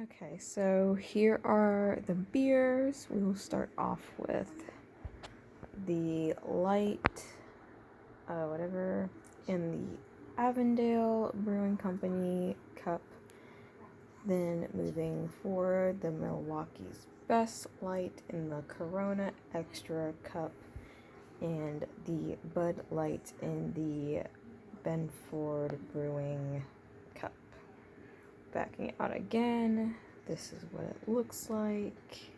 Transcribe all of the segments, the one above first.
Okay, so here are the beers. We will start off with the Lite, whatever, in the Avondale Brewing Company cup. Then moving forward, the Milwaukee's Best Light in the Corona Extra cup, and the Bud Light in the Benford Brewing cup. Backing out again, this is what it looks like.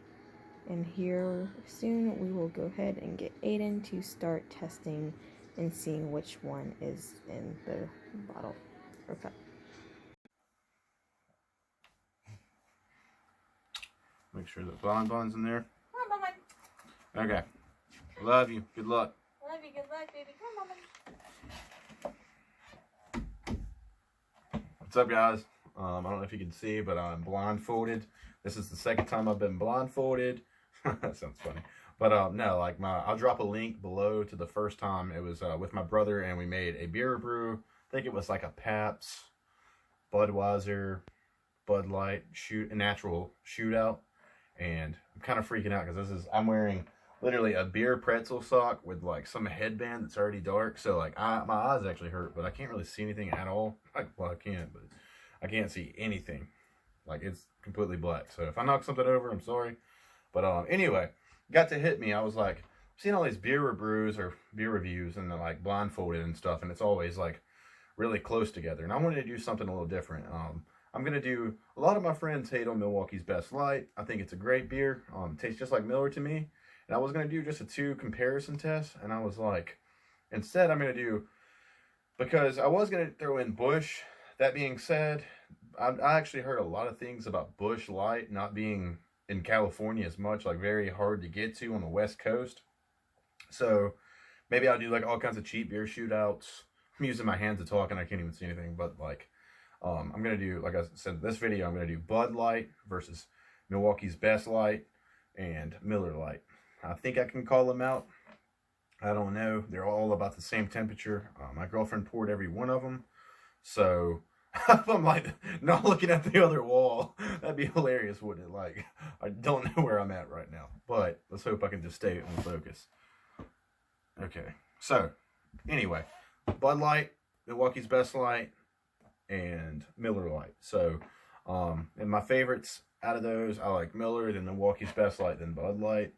And here soon we will go ahead and get Aiden to start testing and seeing which one is in the bottle or cup. Make sure the bonbon's in there. Come on, Bonbon. Okay. Love you. Good luck. Love you. Good luck, baby. Come on, Bonbon. What's up, guys? I don't know if you can see, but I'm blindfolded. This is the second time I've been blindfolded. That sounds funny. But no, like I'll drop a link below to the first time. It was with my brother, and we made a beer brew. I think it was like a Pabst, Budweiser, Bud Light, a natural shootout. And I'm kind of freaking out because I'm wearing literally a beer pretzel sock with like some headband that's already dark. So like my eyes actually hurt, but I can't really see anything at all. Well, I can't, but I can't see anything. Like it's completely black. So if I knock something over, I'm sorry. But anyway, got to hit me. I was like, seeing all these beer rebrews or beer reviews and they're like blindfolded and stuff, and it's always like really close together. And I wanted to do something a little different. I'm going to do, a lot of my friends hate on Milwaukee's Best Light. I think it's a great beer. It tastes just like Miller to me. And I was going to do just a 2 comparison tests. And I was like, instead I'm going to do, because I was going to throw in Busch. That being said, I actually heard a lot of things about Busch Light not being in California as much, like very hard to get to on the West Coast. So maybe I'll do like all kinds of cheap beer shootouts. I'm using my hands to talk and I can't even see anything, but like, I'm going to do, like I said, this video, I'm going to do Bud Light versus Milwaukee's Best Light and Miller Lite. I think I can call them out. I don't know. They're all about the same temperature. My girlfriend poured every one of them. So if I'm like not looking at the other wall, that'd be hilarious, wouldn't it? Like, I don't know where I'm at right now, but let's hope I can just stay on focus. Okay. So anyway, Bud Light, Milwaukee's Best Light, and Miller Lite. So, and my favorites out of those, I like Miller, then Milwaukee's Best Light, then Bud Light.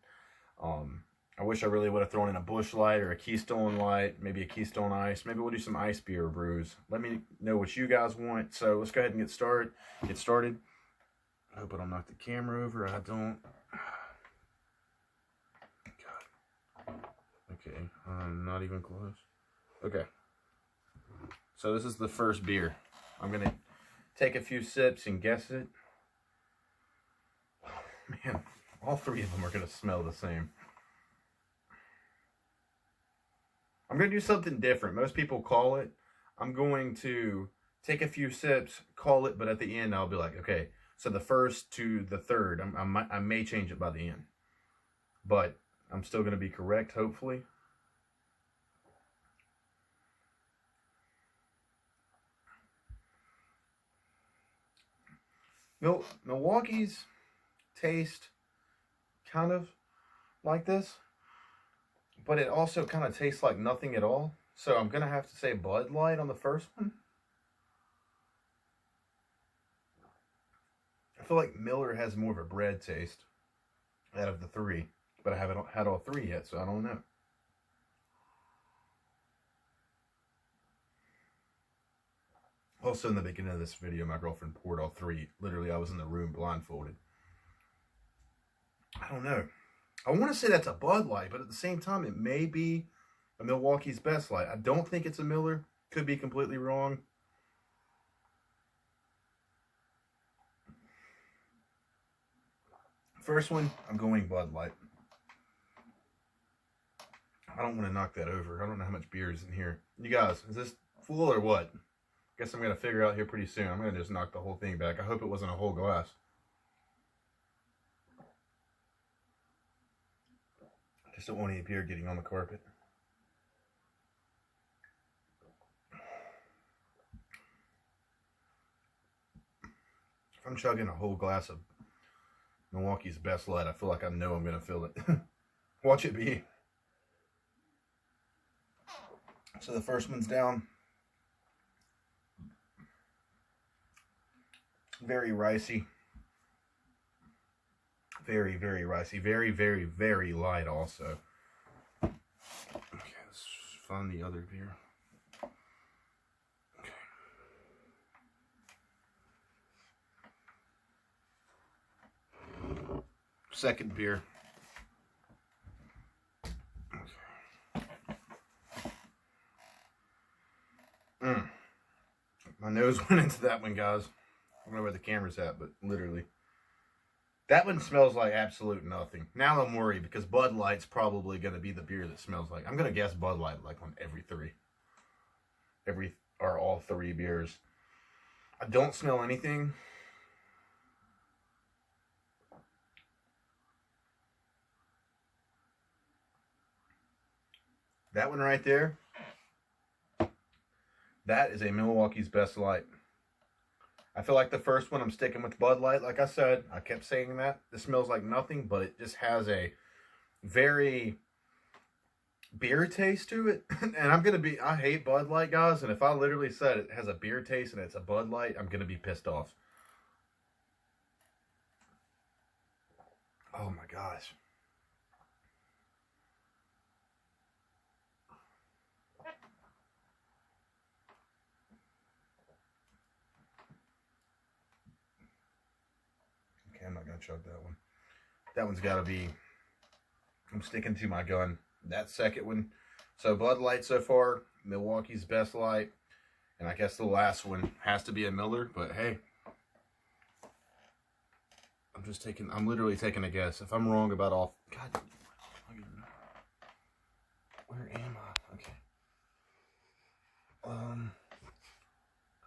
I wish I really would have thrown in a Busch Light or a Keystone Light, maybe a Keystone Ice. Maybe we'll do some ice beer brews. Let me know what you guys want. So let's go ahead and get started. I hope I don't knock the camera over. I don't. God. Okay, not even close. Okay. So this is the first beer. I'm going to take a few sips and guess it. Oh, man, all 3 of them are going to smell the same. I'm going to do something different. Most people call it. I'm going to take a few sips, call it, but at the end I'll be like, okay, so the first to the third, I may change it by the end. But I'm still going to be correct, hopefully. Milwaukee's taste kind of like this, but it also kind of tastes like nothing at all. So I'm going to have to say Bud Light on the first one. I feel like Miller has more of a bread taste out of the 3, but I haven't had all 3 yet, so I don't know. Also, in the beginning of this video, my girlfriend poured all 3. Literally, I was in the room blindfolded. I don't know. I want to say that's a Bud Light, but at the same time, it may be a Milwaukee's Best Light. I don't think it's a Miller. Could be completely wrong. First one, I'm going Bud Light. I don't want to knock that over. I don't know how much beer is in here. You guys, is this full or what? Guess I'm going to figure out here pretty soon. I'm going to just knock the whole thing back. I hope it wasn't a whole glass. I just don't want any beer getting on the carpet. If I'm chugging a whole glass of Milwaukee's Best Light, I feel like I know I'm gonna feel it. Watch it be. So the first one's down. Very ricey. Very, very ricey. Very, very, very light also. Okay, let's find the other beer. Okay. Second beer. Okay. My nose went into that one, guys. I don't know where the camera's at, but literally. That one smells like absolute nothing. Now I'm worried because Bud Light's probably going to be the beer that smells like. I'm going to guess Bud Light like on every three. Or all three beers. I don't smell anything. That one right there. That is a Milwaukee's Best Light. I feel like the first one I'm sticking with Bud Light. Like I said, I kept saying that. This smells like nothing, but it just has a very beer taste to it. And I hate Bud Light, guys. And if I literally said it has a beer taste and it's a Bud Light, I'm going to be pissed off. Oh my gosh. Okay, I'm not going to chug that one. That one's got to be... I'm sticking to my gun. That second one. So Bud Light so far, Milwaukee's Best Light. And I guess the last one has to be a Miller, but hey. I'm literally taking a guess. If I'm wrong about all... God. Where am I? Okay. Hope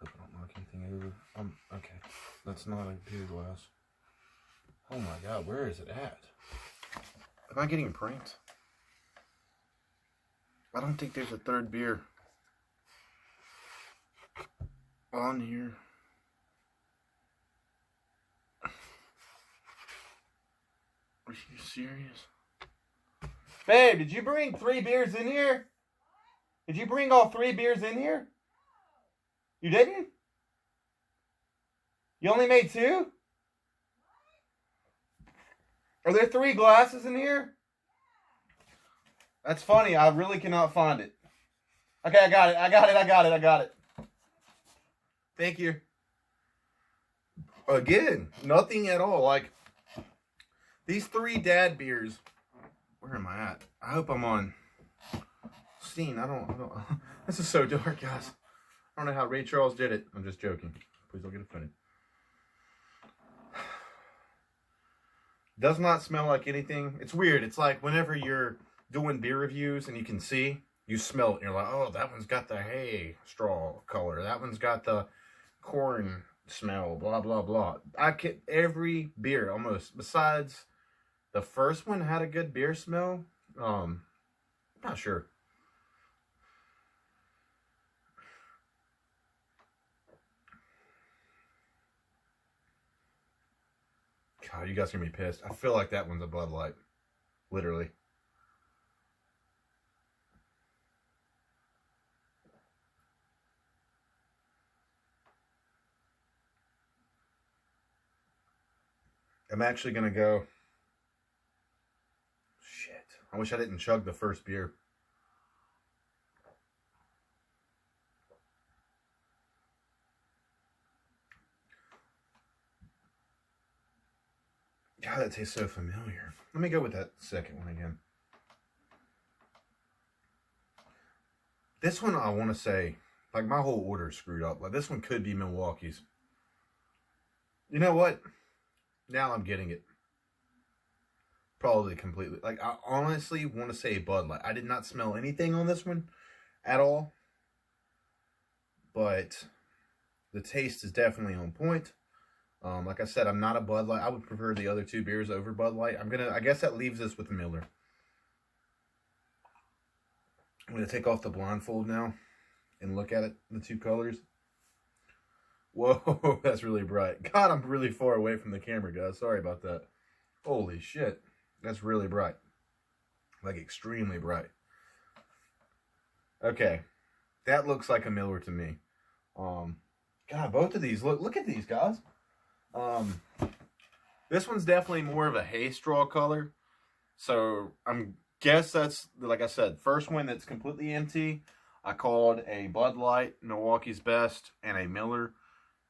I don't knock anything over. Okay. That's not a beer glass. Oh my God, where is it at? Am I getting pranked? I don't think there's a third beer on here. Are you serious? Babe, did you bring 3 beers in here? Did you bring all 3 beers in here? You didn't? You only made 2? Are there 3 glasses in here? That's funny. I really cannot find it. Okay, I got it. Thank you. Again, nothing at all. Like, these 3 dad beers. Where am I at? I hope I'm on scene. I don't. This is so dark, guys. I don't know how Ray Charles did it. I'm just joking. Please don't get offended. Does not smell like anything. It's weird. It's like whenever you're doing beer reviews and you can see, you smell it and you're like, oh, that one's got the hay straw color. That one's got the corn smell, blah, blah, blah. I get every beer almost. Besides the first one had a good beer smell. Not sure. God, you guys are gonna be pissed. I feel like that one's a Bud Light. Literally. I'm actually gonna go. Shit. I wish I didn't chug the first beer. God, that tastes so familiar. Let me go with that second one again. This one, I want to say, like, my whole order is screwed up. Like, this one could be Milwaukee's. You know what? Now I'm getting it. Probably completely. Like, I honestly want to say Bud Light. I did not smell anything on this one at all. But the taste is definitely on point. Like I said, I'm not a Bud Light. I would prefer the other 2 beers over Bud Light. I guess that leaves us with Miller. I'm going to take off the blindfold now and look at it, the 2 colors. Whoa, that's really bright. God, I'm really far away from the camera, guys. Sorry about that. Holy shit. That's really bright. Like, extremely bright. Okay. That looks like a Miller to me. God, both of these, look at these, guys. This one's definitely more of a hay straw color. So, guess that's, like I said, first one that's completely empty. I called a Bud Light, Milwaukee's Best, and a Miller.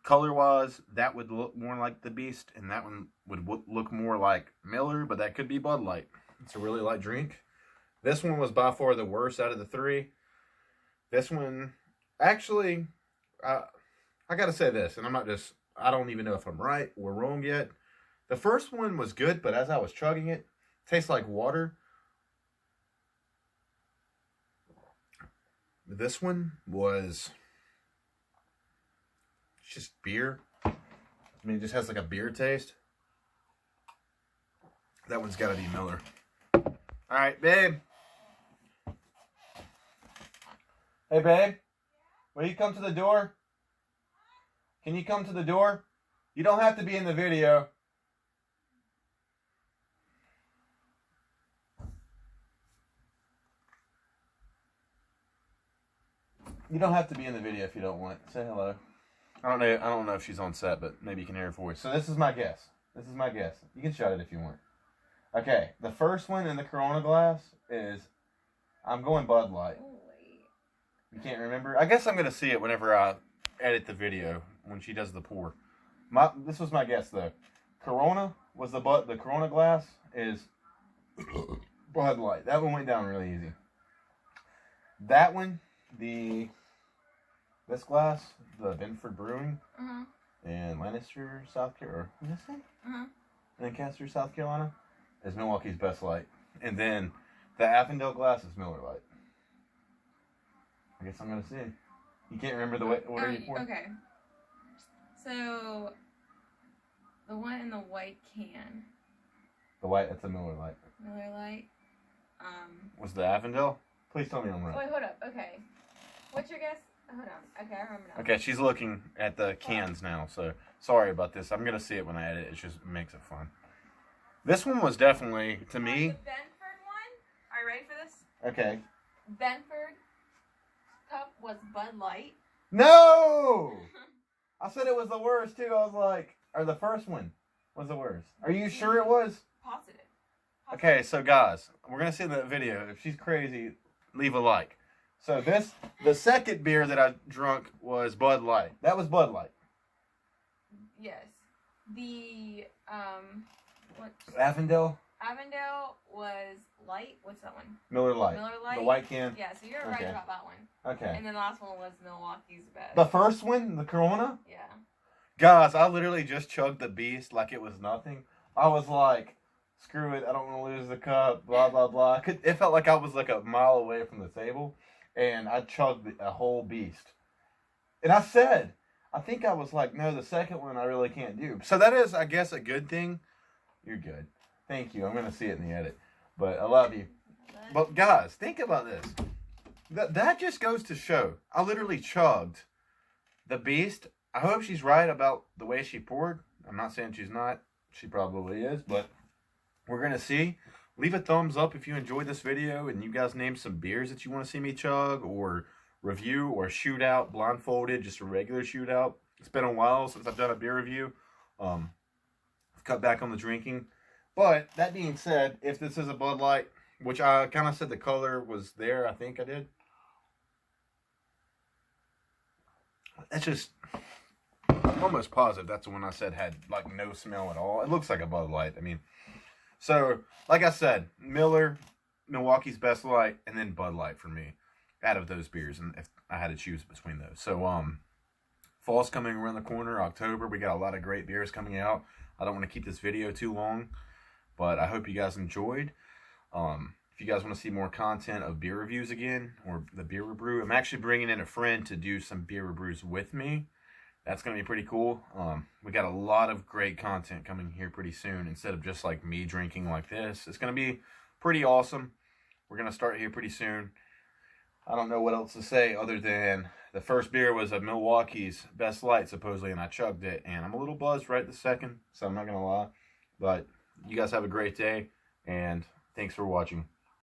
Color-wise, that would look more like the Beast, and that one would look more like Miller, but that could be Bud Light. It's a really light drink. This one was by far the worst out of the three. This one, actually, I gotta say this, and I don't even know if I'm right or wrong yet. The first one was good, but as I was chugging it, tastes like water. This one was just beer. I mean, it just has like a beer taste. That one's got to be Miller. All right, babe. Hey, babe. Will you come to the door? Can you come to the door? You don't have to be in the video. You don't have to be in the video if you don't want. Say hello. I don't know if she's on set, but maybe you can hear her voice. So this is my guess. You can shut it if you want. Okay, the first one in the Corona glass is, I'm going Bud Light. You can't remember? I guess I'm going to see it whenever I edit the video, when she does the pour. This was my guess, though. Corona was the Corona glass is Bud Light. That one went down really easy. That one, this glass, the Benford Brewing in Lancaster, South Carolina, Lancaster, South Carolina, is Milwaukee's Best Light. And then the Avondale glass is Miller Lite. I guess I'm gonna see. You can't remember the order you poured? Okay. So the one in the white can. The white, that's a Miller Lite. Miller Lite. Was the Avondale? Please tell me I'm right. Wait, hold up. Okay. What's your guess? Hold on. Okay, I remember now. Okay, she's looking at the cans now, so sorry about this. I'm going to see it when I edit. It just makes it fun. This one was definitely, to me... The Benford one? Are you ready for this? Okay. Benford cup was Bud Light. No! I said it was the worst, too. I was like... Or the first one was the worst. Are you sure it was? Positive. Okay, so guys, we're going to see the video. If she's crazy, leave a like. So the second beer that I drunk was Bud Light. That was Bud Light. Yes. The, Avondale? Avondale was Light. What's that one? Miller Lite. Miller Lite? The white can? Yeah, so you're right about that one. Okay. And then the last one was Milwaukee's Best. The first one, the Corona? Yeah. Guys, I literally just chugged the Beast like it was nothing. I was like, screw it, I don't want to lose the cup, blah, blah, blah. It felt like I was like a mile away from the table. And I chugged a whole Beast. And I said, I think I was like, no, the second one I really can't do. So that is, I guess, a good thing. You're good. Thank you. I'm going to see it in the edit. But I love you. But guys, think about this. That just goes to show. I literally chugged the Beast. I hope she's right about the way she poured. I'm not saying she's not. She probably is. But we're going to see. Leave a thumbs up if you enjoyed this video and you guys name some beers that you want to see me chug or review or shoot out blindfolded, just a regular shootout. It's been a while since I've done a beer review. I've cut back on the drinking. But that being said, if this is a Bud Light, which I kind of said the color was there, I think I did. That's just, I'm almost positive that's the one I said had like no smell at all. It looks like a Bud Light. I mean, so, like I said, Miller, Milwaukee's Best Light, and then Bud Light for me out of those beers, and if I had to choose between those. So, fall's coming around the corner, October. We got a lot of great beers coming out. I don't want to keep this video too long, but I hope you guys enjoyed. If you guys want to see more content of beer reviews again, or the beer Rebrew, I'm actually bringing in a friend to do some beer Rebrews with me. That's going to be pretty cool. We got a lot of great content coming here pretty soon. Instead of just like me drinking like this, it's going to be pretty awesome. We're going to start here pretty soon. I don't know what else to say other than the first beer was a Milwaukee's Best Light, supposedly, and I chugged it, and I'm a little buzzed right this second, so I'm not going to lie. But you guys have a great day, and thanks for watching.